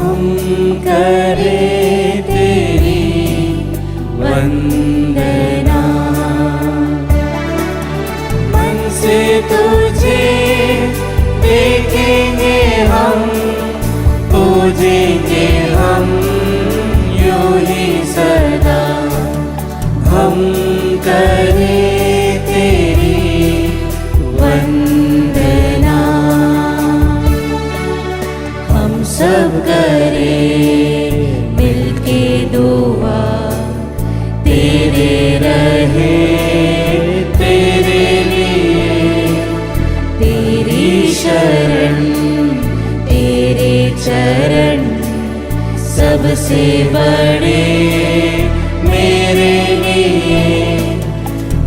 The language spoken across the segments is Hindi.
हम करें तेरी वंदना, मन से तुझे देखेंगे हम, पूजेंगे हम यूं ही सदा। हम करें तेरी वंदना, हम सब करें मिलके दुआ, तेरे रहे तेरे लिए, तेरी शरण तेरे चरण सबसे बड़े मेरे लिए।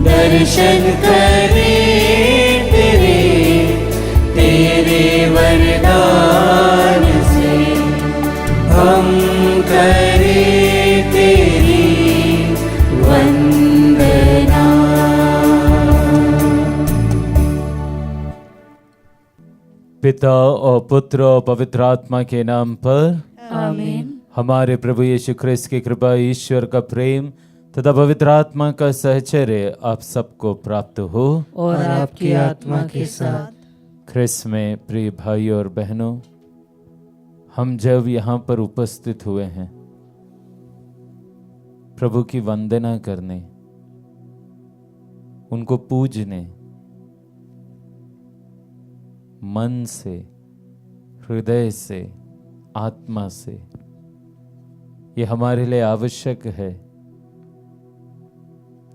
दर्शन करें तेरे तेरे वरदान से, हम करें तेरी वंदना। पिता और पुत्र और पवित्र आत्मा के नाम पर आमीन। हमारे प्रभु यीशु ख्रिस्त की कृपा, ईश्वर का प्रेम तथा पवित्र आत्मा का सहचर्य आप सबको प्राप्त हो और आपकी आत्मा के साथ। ख्रिस्त में प्रिय भाई और बहनों, हम जब यहाँ पर उपस्थित हुए हैं प्रभु की वंदना करने, उनको पूजने, मन से, हृदय से, आत्मा से, ये हमारे लिए आवश्यक है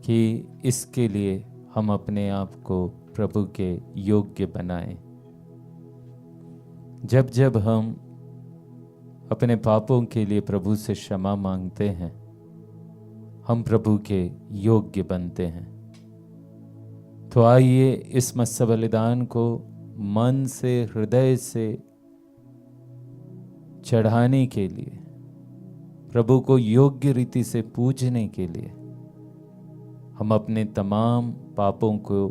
कि इसके लिए हम अपने आप को प्रभु के योग्य बनाएं। जब जब हम अपने पापों के लिए प्रभु से क्षमा मांगते हैं, हम प्रभु के योग्य बनते हैं। तो आइए इस मत्स्य बलिदान को मन से, हृदय से चढ़ाने के लिए, प्रभु को योग्य रीति से पूजने के लिए हम अपने तमाम पापों को,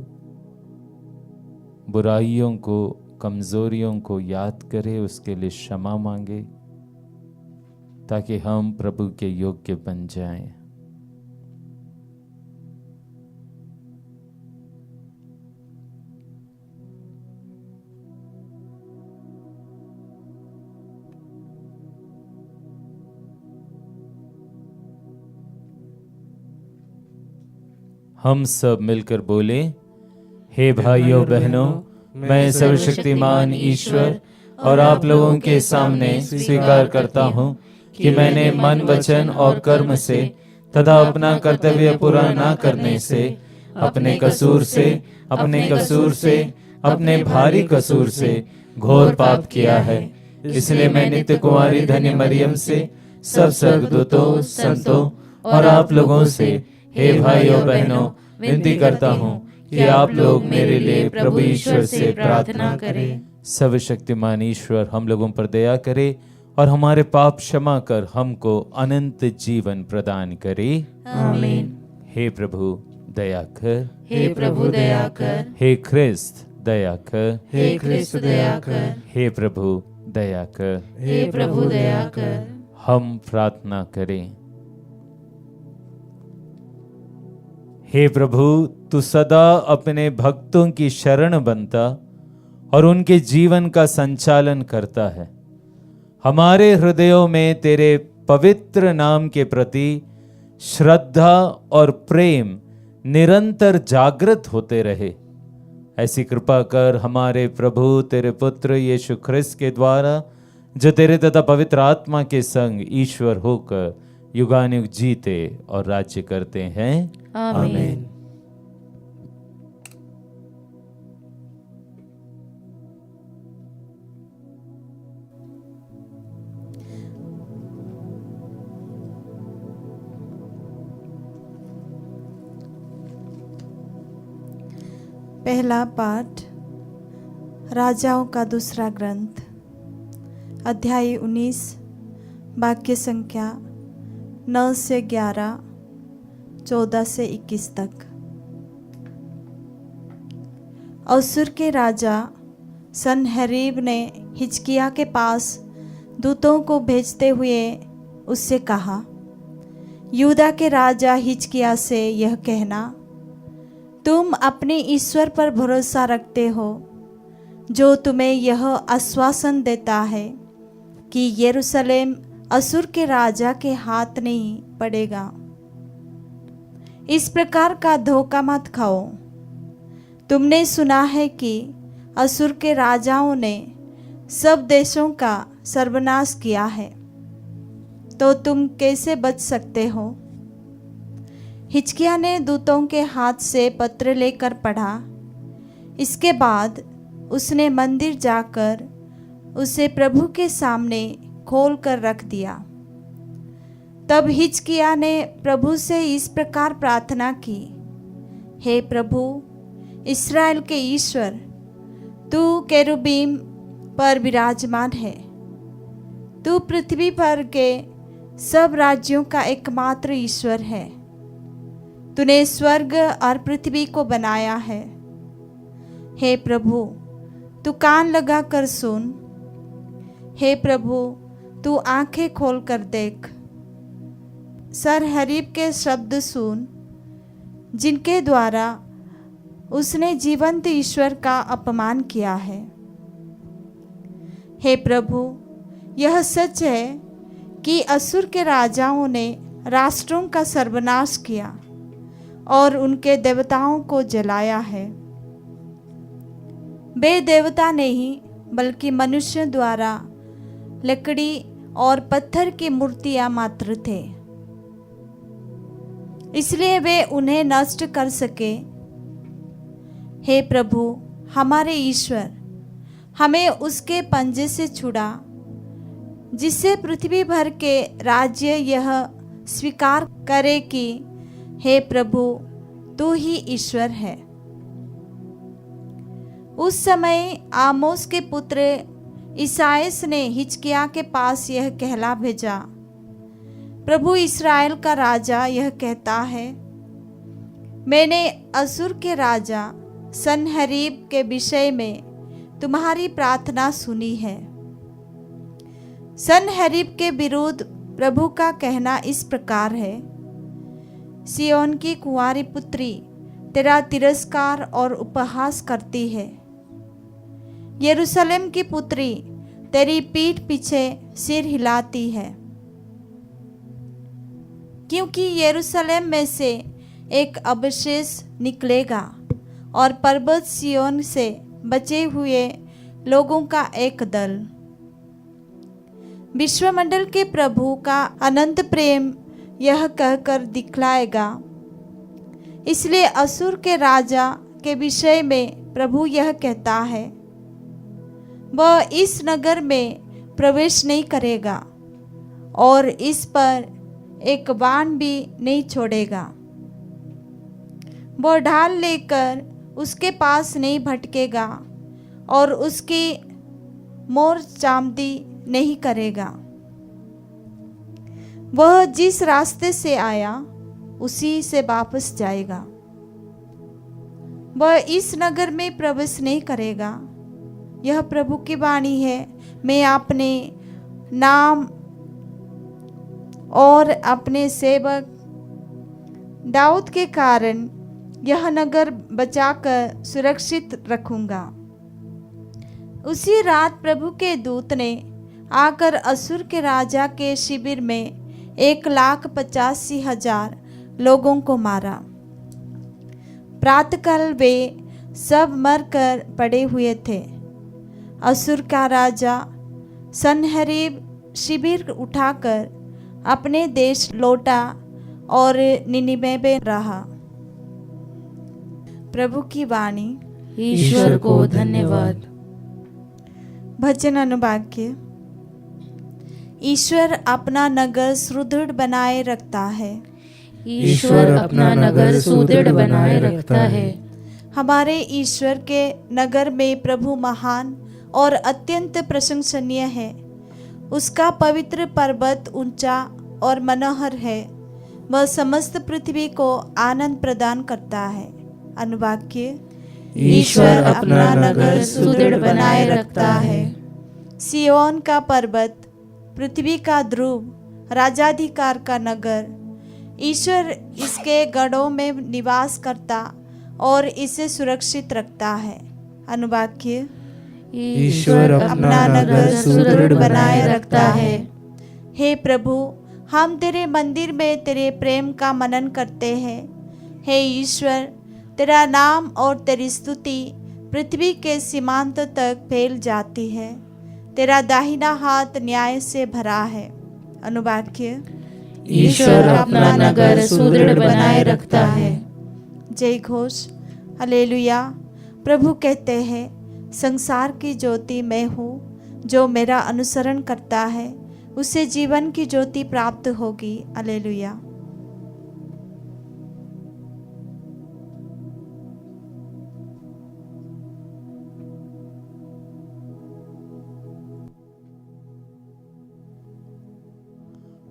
बुराइयों को, कमजोरियों को याद करें, उसके लिए क्षमा मांगे, ताकि हम प्रभु के योग्य बन जाएं। हम सब मिलकर बोले, हे भाइयों बहनों, मैं सर्वशक्तिमान ईश्वर और आप लोगों के सामने स्वीकार करता हूँ कि मैंने मन, वचन और कर्म से तथा अपना कर्तव्य पूरा न करने से, अपने कसूर से, अपने भारी कसूर से घोर पाप किया है। इसलिए मैं नित्य कुमारी धन्य मरियम से, सब स्वर्गदूतों, संतों और आप लोगों से, हे भाइयों बहनों, विनती करता हूँ कि आप लोग मेरे लिए प्रभु ईश्वर से प्रार्थना करें। सर्वशक्तिमान ईश्वर हम लोगों पर दया करे और हमारे पाप क्षमा कर हमको अनंत जीवन प्रदान करे। आमीन। हे प्रभु दया कर, हे प्रभु दया कर, हे ख्रिस्त दया कर, हे ख्रिस्त दया कर, हे प्रभु दया कर। हे प्रभु दया कर। हम प्रार्थना करें। हे प्रभु, तू सदा अपने भक्तों की शरण बनता और उनके जीवन का संचालन करता है। हमारे हृदयों में तेरे पवित्र नाम के प्रति श्रद्धा और प्रेम निरंतर जागृत होते रहे। ऐसी कृपा कर हमारे प्रभु तेरे पुत्र यीशु ख्रिस्त के द्वारा, जो तेरे तथा पवित्र आत्मा के संग ईश्वर होकर युगानुयुग जीते और राज्य करते हैं। आमीन। पहला पाठ राजाओं का दूसरा ग्रंथ, अध्याय 19, वाक्य संख्या 9 से 11, 14 से 21 तक। असूर के राजा सनहेरीब ने हिजकिय्याह के पास दूतों को भेजते हुए उससे कहा, यूदा के राजा हिजकिय्याह से यह कहना, तुम अपने ईश्वर पर भरोसा रखते हो, जो तुम्हें यह आश्वासन देता है कि यरूशलेम असूर के राजा के हाथ नहीं पड़ेगा। इस प्रकार का धोखा मत खाओ। तुमने सुना है कि असूर के राजाओं ने सब देशों का सर्वनाश किया है, तो तुम कैसे बच सकते हो? हिजकिय्याह ने दूतों के हाथ से पत्र लेकर पढ़ा। इसके बाद उसने मंदिर जाकर उसे प्रभु के सामने खोल कर रख दिया। तब हिजकिय्याह ने प्रभु से इस प्रकार प्रार्थना की, हे प्रभु इस्राएल के ईश्वर, तू केरुबीम पर विराजमान है। तू पृथ्वी पर के सब राज्यों का एकमात्र ईश्वर है। तूने स्वर्ग और पृथ्वी को बनाया है। हे प्रभु, तू कान लगा कर सुन। हे प्रभु, तू आंखें खोल कर देख। सरहरीब के शब्द सुन, जिनके द्वारा उसने जीवंत ईश्वर का अपमान किया है। हे प्रभु, यह सच है कि असूर के राजाओं ने राष्ट्रों का सर्वनाश किया और उनके देवताओं को जलाया है। वे देवता नहीं, बल्कि मनुष्य द्वारा लकड़ी और पत्थर की मूर्तियां मात्र थे, इसलिए वे उन्हें नष्ट कर सके। हे प्रभु हमारे ईश्वर, हमें उसके पंजे से छुड़ा, जिससे पृथ्वी भर के राज्य यह स्वीकार करे कि हे प्रभु तू ही ईश्वर है। उस समय आमोस के पुत्र ईसायास ने हिजकिय्याह के पास यह कहला भेजा, प्रभु इस्राएल का राजा यह कहता है, मैंने असूर के राजा सनहरीब के विषय में तुम्हारी प्रार्थना सुनी है। सनहरीब के विरुद्ध प्रभु का कहना इस प्रकार है, सिय्योन की कुंवारी पुत्री तेरा तिरस्कार और उपहास करती है। यरूशलेम की पुत्री तेरी पीठ पीछे सिर हिलाती है, क्योंकि यरूशलेम में से एक अवशेष निकलेगा और पर्वत सिय्योन से बचे हुए लोगों का एक दल। विश्वमंडल के प्रभु का अनंत प्रेम यह कहकर दिखलाएगा। इसलिए असूर के राजा के विषय में प्रभु यह कहता है, वह इस नगर में प्रवेश नहीं करेगा और इस पर एक बाण भी नहीं छोड़ेगा। वह ढाल लेकर उसके पास नहीं भटकेगा और उसकी मोर चामदी नहीं करेगा। वह जिस रास्ते से आया उसी से वापस जाएगा। वह इस नगर में प्रवेश नहीं करेगा। यह प्रभु की वाणी है। मैं अपने नाम और अपने सेवक दाऊद के कारण यह नगर बचाकर सुरक्षित रखूंगा। उसी रात प्रभु के दूत ने आकर असूर के राजा के शिविर में 1,85,000 लोगों को मारा। प्रातःकाल वे सब मरकर पड़े हुए थे। असूर का राजा सनहरीब शिविर उठाकर अपने देश लौटा और निनिवे में रहा। प्रभु की वाणी। ईश्वर को धन्यवाद। भजन अनुवाक्य। ईश्वर अपना नगर सुदृढ़ बनाए रखता है। ईश्वर अपना नगर सुदृढ़ बनाए रखता है। हमारे ईश्वर के नगर में प्रभु महान और अत्यंत प्रशंसनीय है। उसका पवित्र पर्वत ऊंचा और मनोहर है। वह समस्त पृथ्वी को आनंद प्रदान करता है। अनुवाक्य। ईश्वर अपना नगर सुदृढ़ बनाए रखता है। सिय्योन का पर्वत पृथ्वी का ध्रुव, राजाधिकार का नगर। ईश्वर इसके गढ़ों में निवास करता और इसे सुरक्षित रखता है। अनुवाक्य, ईश्वर अपना नगर सुदृढ़ बनाए रखता है। हे प्रभु, हम तेरे मंदिर में तेरे प्रेम का मनन करते हैं। हे ईश्वर, तेरा नाम और तेरी स्तुति पृथ्वी के सीमांत तक फैल जाती है। तेरा दाहिना हाथ न्याय से भरा है। अनुवाक्य, ईश्वर अपना नगर सुदृढ़ बनाए रखता है। जय घोष, हालेलुया। प्रभु कहते हैं, संसार की ज्योति मैं हूँ, जो मेरा अनुसरण करता है उसे जीवन की ज्योति प्राप्त होगी। हालेलुया।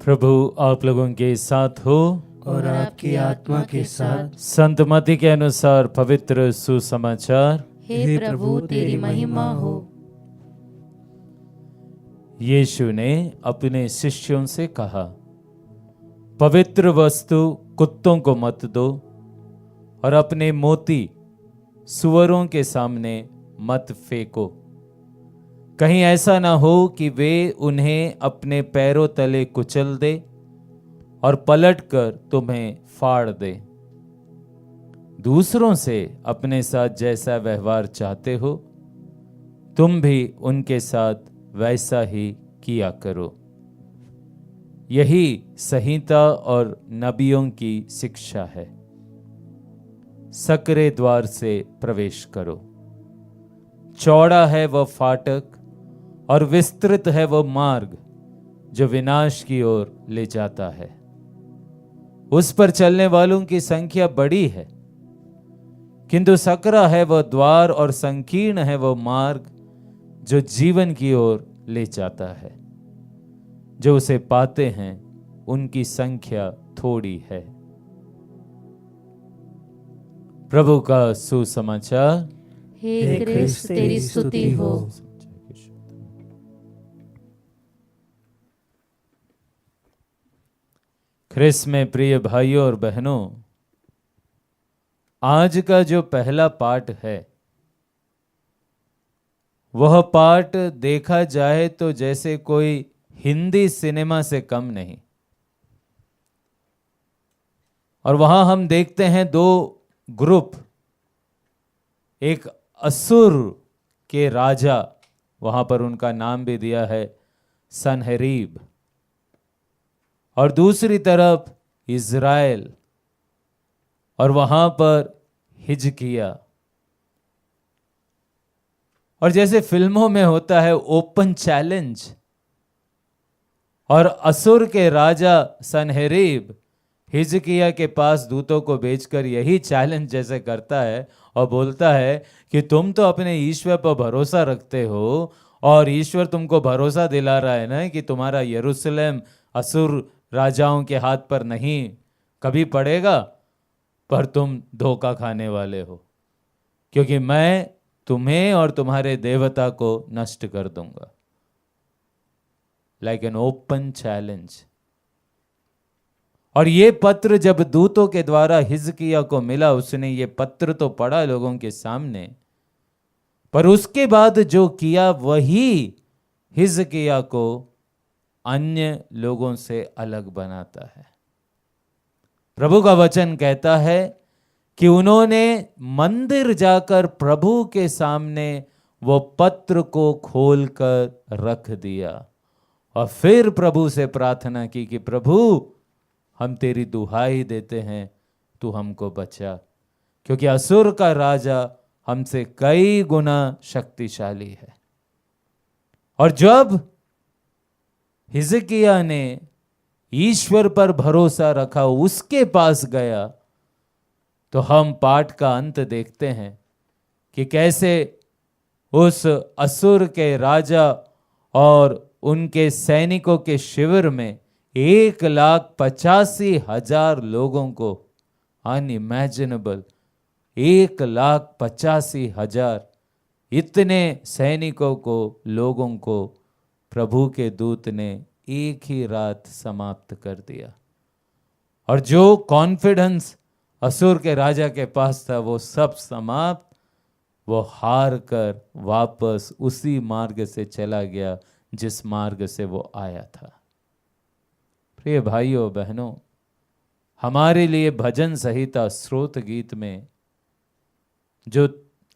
प्रभु आप लोगों के साथ हो और आपकी आत्मा के साथ। संत मत्ती के अनुसार पवित्र सुसमाचार। हे प्रभु तेरी महिमा हो। यीशु ने अपने शिष्यों से कहा, पवित्र वस्तु कुत्तों को मत दो और अपने मोती सुअरों के सामने मत फेंको, कहीं ऐसा ना हो कि वे उन्हें अपने पैरों तले कुचल दे और पलटकर तुम्हें फाड़ दे। दूसरों से अपने साथ जैसा व्यवहार चाहते हो, तुम भी उनके साथ वैसा ही किया करो। यही संहिता और नबियों की शिक्षा है। सकरे द्वार से प्रवेश करो। चौड़ा है वह फाटक और विस्तृत है वह मार्ग जो विनाश की ओर ले जाता है। उस पर चलने वालों की संख्या बड़ी है, किंतु सकरा है वह द्वार और संकीर्ण है वह मार्ग जो जीवन की ओर ले जाता है। जो उसे पाते हैं उनकी संख्या थोड़ी है। प्रभु का सुसमाचार। हे क्रिस्त तेरी स्तुति हो। ख्रिस्त में प्रिय भाइयों और बहनों, आज का जो पहला पाठ है वह पाठ देखा जाए तो जैसे कोई हिंदी सिनेमा से कम नहीं। और वहां हम देखते हैं दो ग्रुप, एक असुर के राजा, वहां पर उनका नाम भी दिया है सनहेरीब, और दूसरी तरफ इज़राइल, और वहां पर हिजकिया। और जैसे फिल्मों में होता है ओपन चैलेंज, और असुर के राजा सनहेरीब हिजकिया के पास दूतों को भेजकर यही चैलेंज जैसे करता है और बोलता है कि तुम तो अपने ईश्वर पर भरोसा रखते हो और ईश्वर तुमको भरोसा दिला रहा है ना कि तुम्हारा यरूशलेम असुर राजाओं के हाथ पर नहीं कभी पड़ेगा, पर तुम धोखा खाने वाले हो, क्योंकि मैं तुम्हें और तुम्हारे देवता को नष्ट कर दूंगा। Like an open challenge. और ये पत्र जब दूतों के द्वारा हिजकिया को मिला, उसने ये पत्र तो पढ़ा लोगों के सामने, पर उसके बाद जो किया वही हिजकिया को अन्य लोगों से अलग बनाता है। प्रभु का वचन कहता है कि उन्होंने मंदिर जाकर प्रभु के सामने वो पत्र को खोलकर रख दिया और फिर प्रभु से प्रार्थना की कि प्रभु हम तेरी दुहाई देते हैं, तू हमको बचा, क्योंकि असुर का राजा हमसे कई गुना शक्तिशाली है। और जब हिजकिया ने ईश्वर पर भरोसा रखा, उसके पास गया, तो हम पाठ का अंत देखते हैं कि कैसे उस असुर के राजा और उनके सैनिकों के शिविर में 1,85,000 लोगों को, अनइमेजिनेबल, 1,85,000 इतने सैनिकों को, लोगों को प्रभु के दूत ने एक ही रात समाप्त कर दिया। और जो कॉन्फिडेंस असुर के राजा के पास था वो सब समाप्त। वो हार कर वापस उसी मार्ग से चला गया जिस मार्ग से वो आया था। प्रिय भाइयों बहनों, हमारे लिए भजन संहिता स्रोत गीत में जो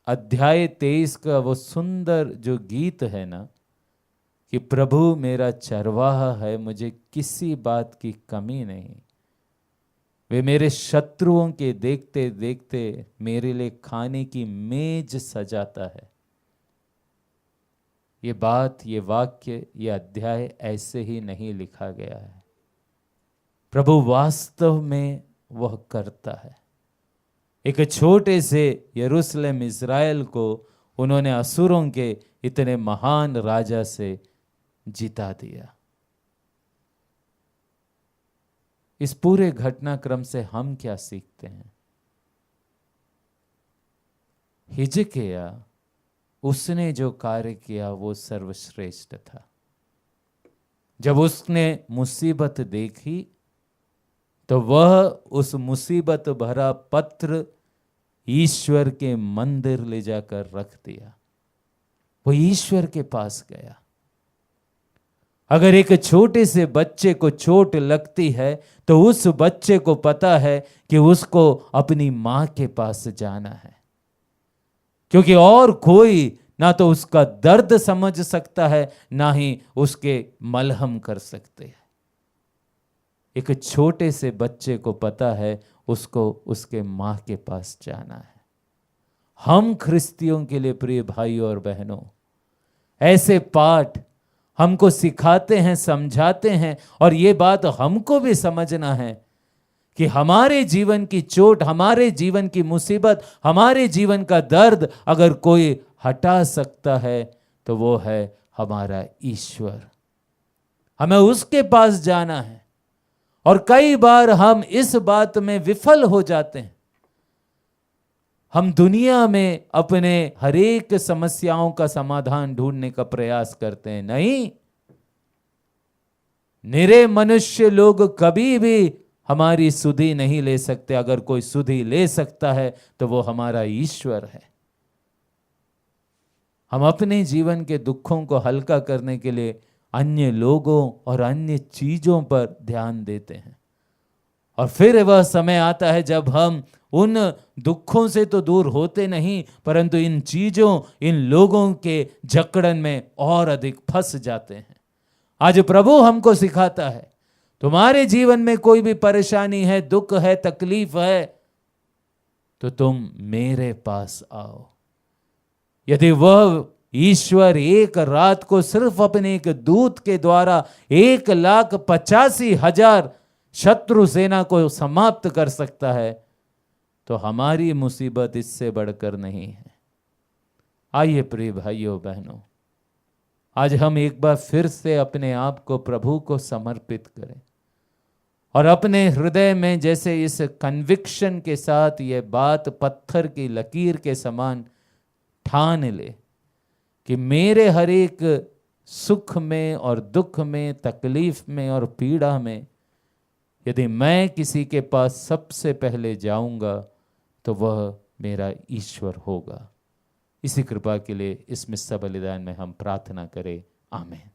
अध्याय 23 का वो सुंदर जो गीत है ना, कि प्रभु मेरा चरवाहा है, मुझे किसी बात की कमी नहीं, वे मेरे शत्रुओं के देखते देखते मेरे लिए खाने की मेज सजाता है। ये बात, ये वाक्य, ये अध्याय ऐसे ही नहीं लिखा गया है। प्रभु वास्तव में वह करता है। एक छोटे से यरूशलेम इज़राइल को उन्होंने असुरों के इतने महान राजा से जिता दिया। इस पूरे घटनाक्रम से हम क्या सीखते हैं? हिजकिया, उसने जो कार्य किया वो सर्वश्रेष्ठ था। जब उसने मुसीबत देखी तो वह उस मुसीबत भरा पत्र ईश्वर के मंदिर ले जाकर रख दिया। वो ईश्वर के पास गया। अगर एक छोटे से बच्चे को चोट लगती है तो उस बच्चे को पता है कि उसको अपनी मां के पास जाना है, क्योंकि और कोई ना तो उसका दर्द समझ सकता है ना ही उसके मलहम कर सकते हैं। एक छोटे से बच्चे को पता है उसको उसके मां के पास जाना है। हम ख्रिस्तियों के लिए प्रिय भाइयों और बहनों, ऐसे पाठ हमको सिखाते हैं, समझाते हैं, और ये बात हमको भी समझना है कि हमारे जीवन की चोट, हमारे जीवन की मुसीबत, हमारे जीवन का दर्द अगर कोई हटा सकता है तो वो है हमारा ईश्वर। हमें उसके पास जाना है। और कई बार हम इस बात में विफल हो जाते हैं। हम दुनिया में अपने हरेक समस्याओं का समाधान ढूंढने का प्रयास करते हैं। नहीं, निरे मनुष्य लोग कभी भी हमारी सुधि नहीं ले सकते। अगर कोई सुधि ले सकता है तो वो हमारा ईश्वर है। हम अपने जीवन के दुखों को हल्का करने के लिए अन्य लोगों और अन्य चीजों पर ध्यान देते हैं, और फिर वह समय आता है जब हम उन दुखों से तो दूर होते नहीं, परंतु इन चीजों, इन लोगों के जकड़न में और अधिक फंस जाते हैं। आज प्रभु हमको सिखाता है, तुम्हारे जीवन में कोई भी परेशानी है, दुख है, तकलीफ है, तो तुम मेरे पास आओ। यदि वह ईश्वर एक रात को सिर्फ अपने एक दूत के द्वारा 1,85,000 शत्रु सेना को समाप्त कर सकता है, तो हमारी मुसीबत इससे बढ़कर नहीं है। आइए प्रिय भाइयों बहनों, आज हम एक बार फिर से अपने आप को प्रभु को समर्पित करें और अपने हृदय में जैसे इस कन्विक्शन के साथ ये बात पत्थर की लकीर के समान ठान ले कि मेरे हर एक सुख में और दुख में, तकलीफ में और पीड़ा में यदि मैं किसी के पास सबसे पहले जाऊंगा तो वह मेरा ईश्वर होगा। इसी कृपा के लिए इस मिस्सा बलिदान में हम प्रार्थना करें। आमीन।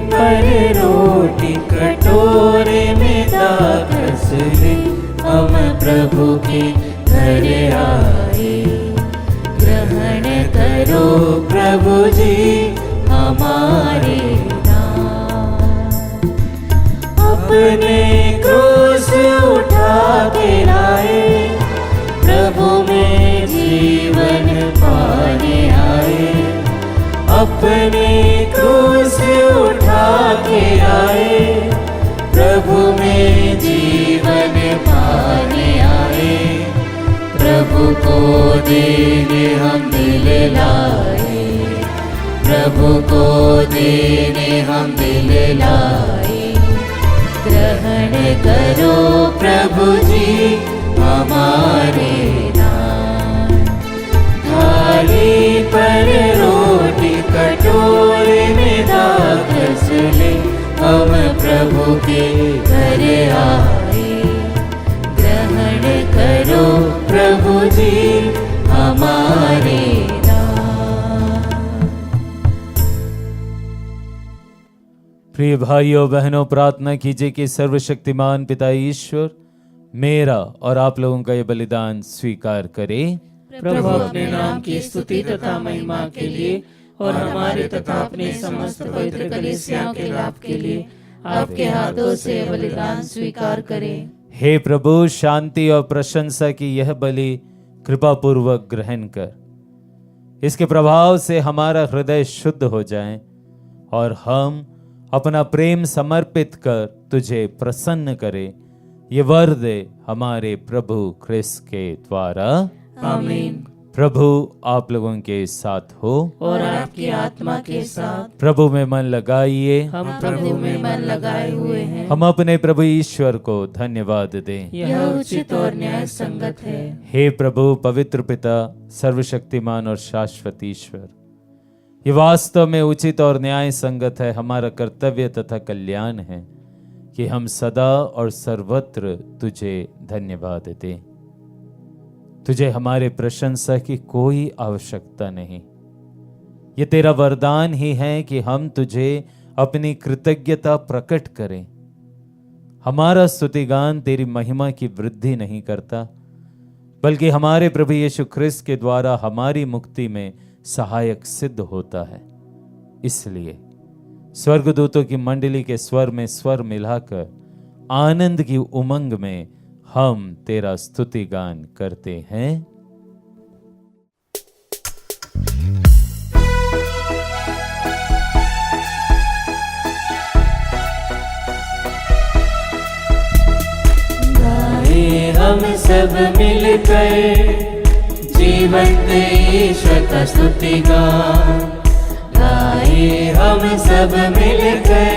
पर रोटी कटोरे में दाखस ले, हम प्रभु के घर आए। ग्रहण करो प्रभु जी हमारे नाम। अपने क्रूस उठा के लाए, प्रभु में जीवन अपने क्रूस उठा के आए, प्रभु में जीवन पाने आए। प्रभु को देने हम दिल लाए, प्रभु को देने हम दिल लाए। ग्रहण करो प्रभु जी हमारे दान, थाली पर रोटी कटोरे में दाखस ले, हम प्रभु के घर आए। ग्रहण करो प्रभु जी हमारे दान। प्रिय भाइयों बहनों, प्रार्थना कीजिए कि सर्वशक्तिमान पिता ईश्वर मेरा और आप लोगों का ये बलिदान स्वीकार करे। प्रभु अपने नाम की स्तुति तथा महिमा के लिए और हमारे तथा अपने समस्त पवित्र कलीसिया के लाभ के लिए आपके हाथों से बलिदान स्वीकार करें। हे प्रभु, शांति और प्रशंसा की यह बलि कृपा पूर्वक ग्रहण कर, इसके प्रभाव से हमारा हृदय शुद्ध हो जाए और हम अपना प्रेम समर्पित कर तुझे प्रसन्न करे। ये वर दे हमारे प्रभु ख्रिस्त के द्वारा, आमीन। प्रभु आप लोगों के साथ हो और आपकी आत्मा के साथ। प्रभु में मन लगाइए, हम प्रभु में मन लगाए हुए हैं। हम अपने प्रभु ईश्वर को धन्यवाद दें। यह उचित और न्याय संगत है। हे प्रभु, पवित्र पिता, सर्वशक्तिमान और शाश्वत ईश्वर, ये वास्तव में उचित और न्याय संगत है, हमारा कर्तव्य तथा कल्याण है कि हम सदा और सर्वत्र तुझे धन्यवाद दें। तुझे हमारे प्रशंसा की कोई आवश्यकता नहीं। ये तेरा वरदान ही है कि हम तुझे अपनी कृतज्ञता प्रकट करें। हमारा स्तुतिगान तेरी महिमा की वृद्धि नहीं करता, बल्कि हमारे प्रभु यीशु ख्रिस्त के द्वारा हमारी मुक्ति में सहायक सिद्ध होता है। इसलिए स्वर्गदूतों की मंडली के स्वर में स्वर मिलाकर आनंद की उमंग में हम तेरा स्तुति गान करते हैं। गाए हम सब मिलकर जीवंत ईश्वर का स्तुति गान, गाए हम सब मिलकर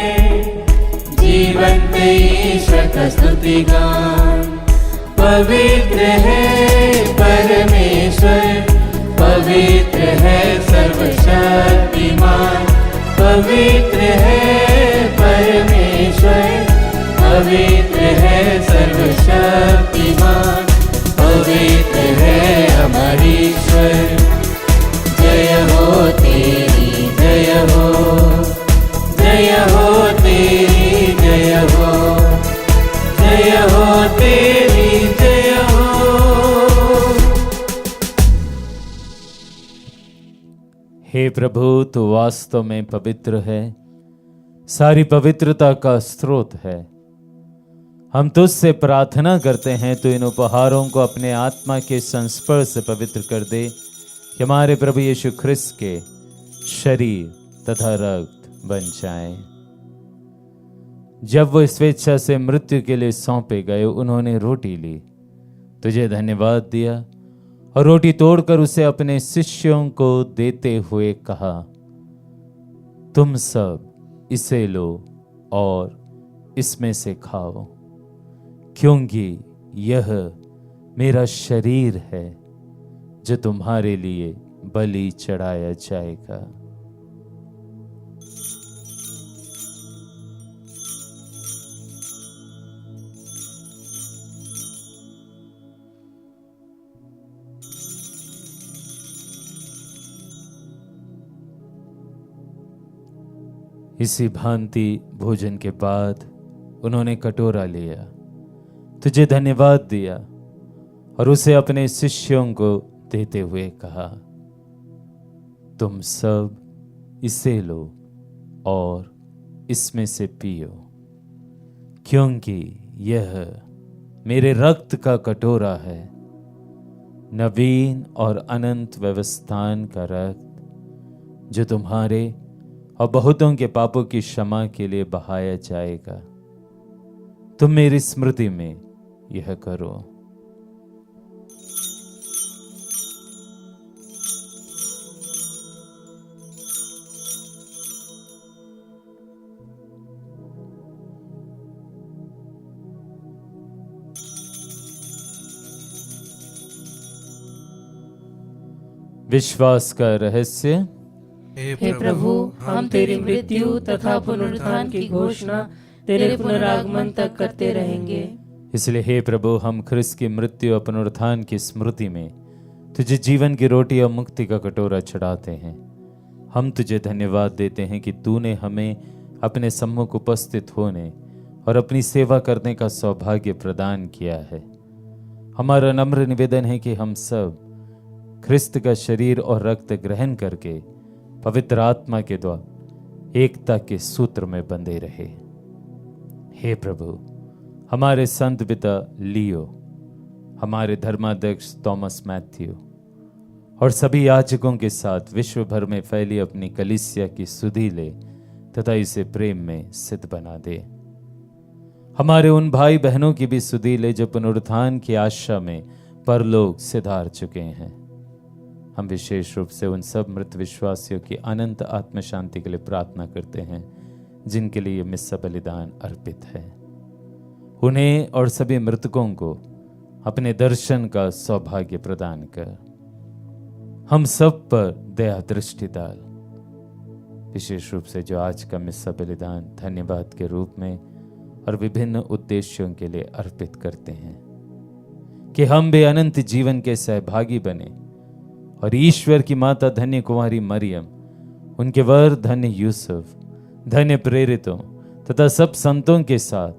जीवंत ईश्वर का स्तुति गान। पवित्र है परमेश्वर, पवित्र है सर्वशक्तिमान, पवित्र है परमेश्वर, पवित्र है सर्वशक्तिमान, पवित्र है हमारे ईश्वर। जय हो तेरी जय हो, जय हो तेरी जय हो, जय हो तेरी जय हो। हे प्रभु, तू वास्तव में पवित्र है, सारी पवित्रता का स्रोत है। हम तुझसे प्रार्थना करते हैं तो इन उपहारों को अपने आत्मा के संस्पर्श से पवित्र कर दे, कि हमारे प्रभु यीशु ख्रिस्त के शरीर तथा रक्त बन जाए। जब वो स्वेच्छा से मृत्यु के लिए सौंपे गए, उन्होंने रोटी ली, तुझे धन्यवाद दिया और रोटी तोड़कर उसे अपने शिष्यों को देते हुए कहा, तुम सब इसे लो और इसमें से खाओ, क्योंकि यह मेरा शरीर है जो तुम्हारे लिए बलि चढ़ाया जाएगा। इसी भांति भोजन के बाद उन्होंने कटोरा लिया, तुझे धन्यवाद दिया और उसे अपने शिष्यों को देते हुए कहा, तुम सब इसे लो और इसमें से पियो, क्योंकि यह मेरे रक्त का कटोरा है, नवीन और अनंत व्यवस्थान का रक्त, जो तुम्हारे और बहुतों के पापों की क्षमा के लिए बहाया जाएगा। तुम मेरी स्मृति में यह करो। विश्वास का रहस्य। हे प्रभु, हम तेरी मृत्यु तथा पुनरुत्थान की घोषणा तेरे पुनरागमन तक करते रहेंगे। इसलिए हे प्रभु, हम ख्रिस्त की मृत्यु और पुनरुत्थान की स्मृति में तुझे जीवन की रोटी और मुक्ति का कटोरा चढ़ाते हैं। हम तुझे धन्यवाद देते हैं कि तूने हमें अपने सम्मुख उपस्थित होने और अपनी सेवा करने का सौभाग्य प्रदान किया है। हमारा नम्र निवेदन है कि हम सब ख्रिस्त का शरीर और रक्त ग्रहण करके पवित्र आत्मा के द्वारा एकता के सूत्र में बंधे रहे। हे प्रभु, हमारे संत पिता लियो, हमारे धर्माध्यक्ष थॉमस मैथ्यू और सभी याजकों के साथ विश्व भर में फैली अपनी कलीसिया की सुधि ले तथा इसे प्रेम में सिद्ध बना दे। हमारे उन भाई बहनों की भी सुधि ले जो पुनरुत्थान की आशा में परलोक सिधार चुके हैं। हम विशेष रूप से उन सब मृत विश्वासियों की अनंत आत्म शांति के लिए प्रार्थना करते हैं जिनके लिए मिस्सा बलिदान अर्पित है। उन्हें और सभी मृतकों को अपने दर्शन का सौभाग्य प्रदान कर। हम सब पर दया दृष्टि डाल। विशेष रूप से जो आज का मिस्सा बलिदान धन्यवाद के रूप में और विभिन्न उद्देश्यों के लिए अर्पित करते हैं, कि हम भी अनंत जीवन के सहभागी बने और ईश्वर की माता धन्य कुमारी मरियम, उनके वर धन्य यूसुफ, धन्य प्रेरितों तथा सब संतों के साथ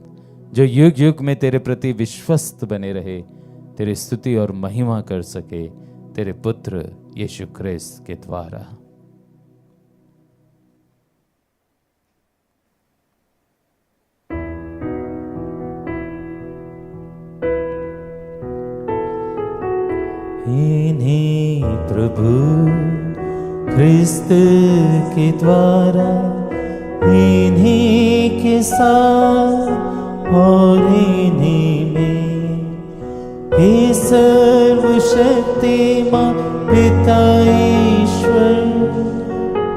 जो युग युग में तेरे प्रति विश्वस्त बने रहे, तेरी स्तुति और महिमा कर सके तेरे पुत्र यीशु ख्रिस्त के द्वारा। इन्हीं प्रभु ख्रिस्त के द्वारा, इन्हीं के साथ और इन्हीं में, हे सर्वशक्तिमान पिता ईश्वर,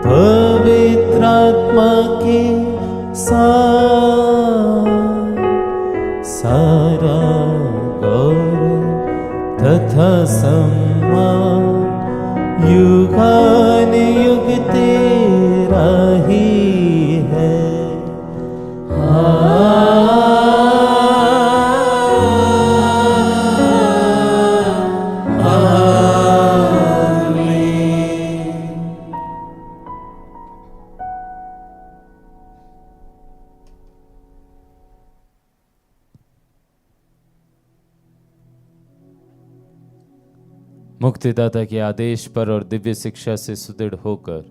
पवित्र आत्मा के साथ सारा गौरव तथा सम्मान युगान युग तेरा ही है। मुक्तिदाता के आदेश पर और दिव्य शिक्षा से सुदृढ़ होकर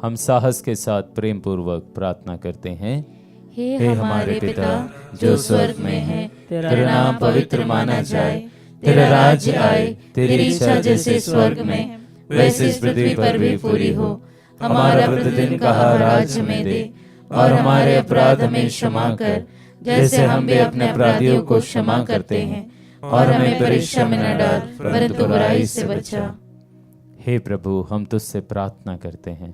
हम साहस के साथ प्रेम पूर्वक प्रार्थना करते हैं। हे हमारे पिता जो स्वर्ग में है, तेरा नाम पवित्र माना जाए, तेरा राज्य आए, तेरी इच्छा जैसे स्वर्ग में वैसे इस पृथ्वी पर भी पूरी हो। हमारा प्रतिदिन का आहार आज हमें दे और हमारे अपराध हमें क्षमा कर जैसे हम भी अपने अपराधियों को क्षमा करते हैं, और हमें परीक्षा में न डाल परंतु बुराई से बचा। हे प्रभु, हम तुझसे प्रार्थना करते हैं,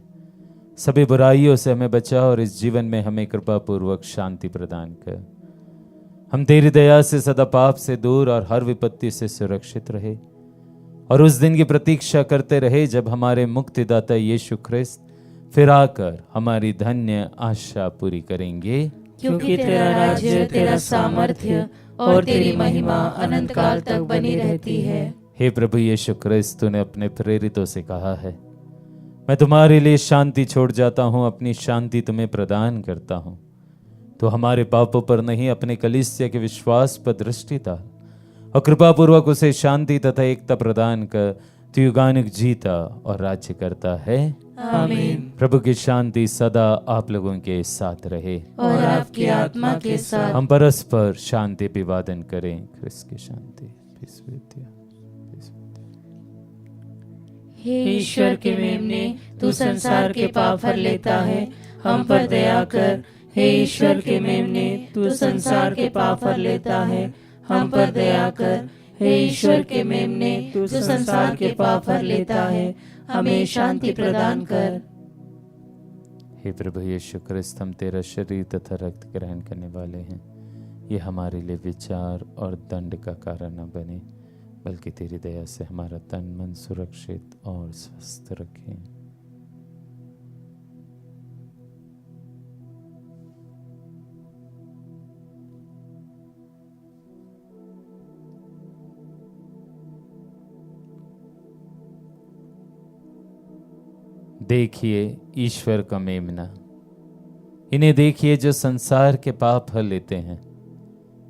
सभी बुराइयों से हमें बचा और इस जीवन में हमें कृपा पूर्वक शांति प्रदान कर। हम तेरी दया से सदा पाप से दूर और हर विपत्ति से सुरक्षित रहे और उस दिन की प्रतीक्षा करते रहे जब हमारे मुक्तिदाता यीशु ख्रिस्त फिर आकर हमारी धन्य आशा पूरी करेंगे। क्योंकि तेरा राज्य, तेरा सामर्थ्य और तेरी महिमा अनंत काल तक बनी रहती है। हे प्रभु यीशु ख्रिस्त, तूने अपने प्रेरितों से कहा है, मैं तुम्हारे लिए शांति छोड़ जाता हूँ, अपनी शांति तुम्हें प्रदान करता हूँ। तो हमारे पापों पर नहीं, अपने कलीसिया के विश्वास पर दृष्टि डाल और कृपा पूर्वक उसे शांति तथा एकता प्रदान कर तू युगानुग जीता और राज्य करता है। आमीन। प्रभु की शांति सदा आप लोगों के साथ रहे और आपकी आत्मा के साथ। हम परस्पर शांति अभिवादन करें। ख्रिस्त की शांति। हे ईश्वर के मेमने, तू संसार के पाप हर लेता है, हम पर दया कर। हे ईश्वर के मेमने, तू संसार के पाप हर लेता है, हम पर दया कर। हे ईश्वर के मेमने, तू संसार के पाप हर लेता है, हमें शांति प्रदान कर। हे प्रभु यीशु क्रिस्त, हम तेरा शरीर तथा रक्त ग्रहण करने वाले हैं। ये हमारे लिए विचार और दंड का कारण न बने, बल्कि तेरी दया से हमारा तन मन सुरक्षित और स्वस्थ रखें। देखिए ईश्वर का मेमना, इन्हें देखिए जो संसार के पाप हर लेते हैं।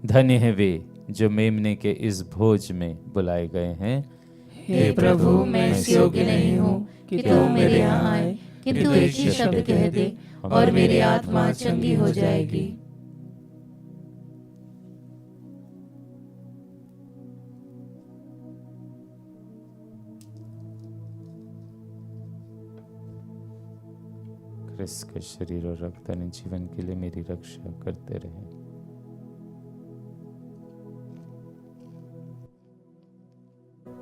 धन्य है वे जो मेमने के इस भोज में बुलाए गए हैं। हे प्रभु, मैं इस योग्य नहीं हूँ कि तू मेरे यहाँ आए, किंतु एक ही शब्द कह दे और मेरी आत्मा चंगी हो जाएगी। क्रिस्त के शरीर और रक्त अनंत जीवन के लिए मेरी रक्षा करते रहे।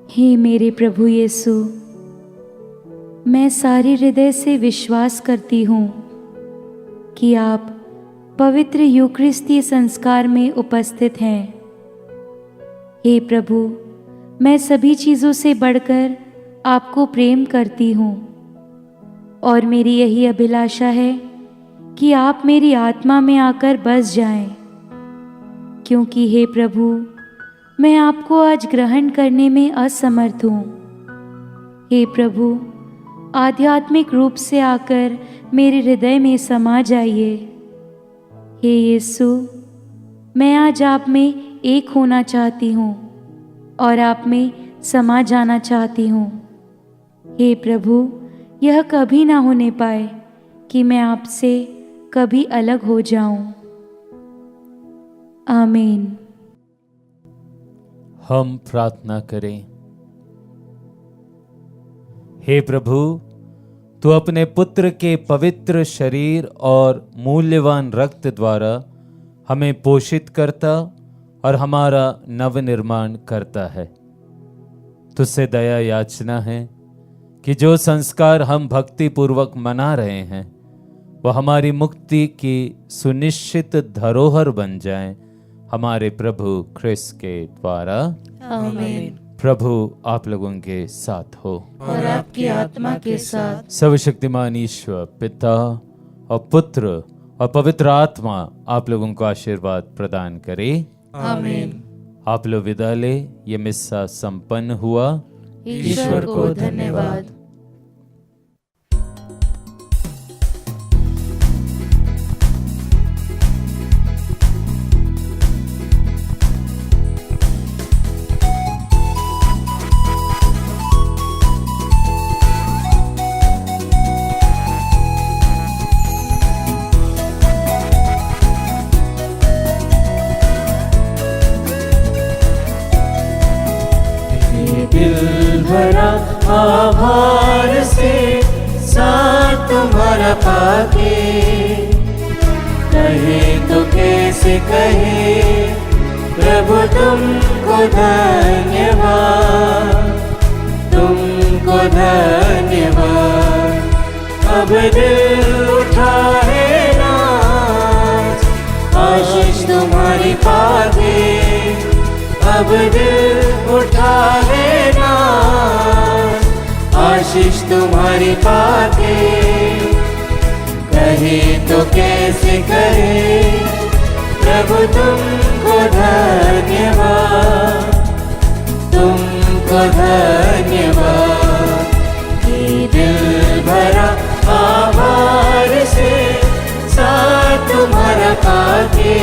हे मेरे प्रभु यीशु, मैं सारे हृदय से विश्वास करती हूँ कि आप पवित्र यूकरिस्तीय संस्कार में उपस्थित हैं। हे प्रभु, मैं सभी चीज़ों से बढ़कर आपको प्रेम करती हूँ और मेरी यही अभिलाषा है कि आप मेरी आत्मा में आकर बस जाएं, क्योंकि हे प्रभु, मैं आपको आज ग्रहण करने में असमर्थ हूँ। हे प्रभु, आध्यात्मिक रूप से आकर मेरे हृदय में समा जाइए। हे यीशु, मैं आज आप में एक होना चाहती हूँ और आप में समा जाना चाहती हूँ। हे प्रभु, यह कभी ना होने पाए कि मैं आपसे कभी अलग हो जाऊं। आमीन। हम प्रार्थना करें। हे प्रभु, तू अपने पुत्र के पवित्र शरीर और मूल्यवान रक्त द्वारा हमें पोषित करता और हमारा नवनिर्माण करता है। तुझसे दया याचना है कि जो संस्कार हम भक्ति पूर्वक मना रहे हैं वह हमारी मुक्ति की सुनिश्चित धरोहर बन जाए, हमारे प्रभु ख्रिस्त के द्वारा। आमीन। प्रभु आप लोगों के साथ हो और आपकी आत्मा के साथ। सर्वशक्तिमान ईश्वर पिता और पुत्र और पवित्र आत्मा आप लोगों को आशीर्वाद प्रदान करे। आमीन। आप लोग विदा ले। ये मिस्सा संपन्न हुआ। ईश्वर को धन्यवाद। भरा आभार से साथ तुम्हारा पाके, कहे तो कैसे कहे प्रभु तुमको धन्यवाद, तुमको धन्यवाद। अब दिल उठा है नाच, आशीष तुम्हारी पाके। अब दिल उठा है नाच, आशीष तुम्हारी पाके। कहे तो कैसे कहे प्रभु तुमको धन्यवाद, तुमको धन्यवाद। ये दिल भरा आभार से साथ तुम्हारा पाके,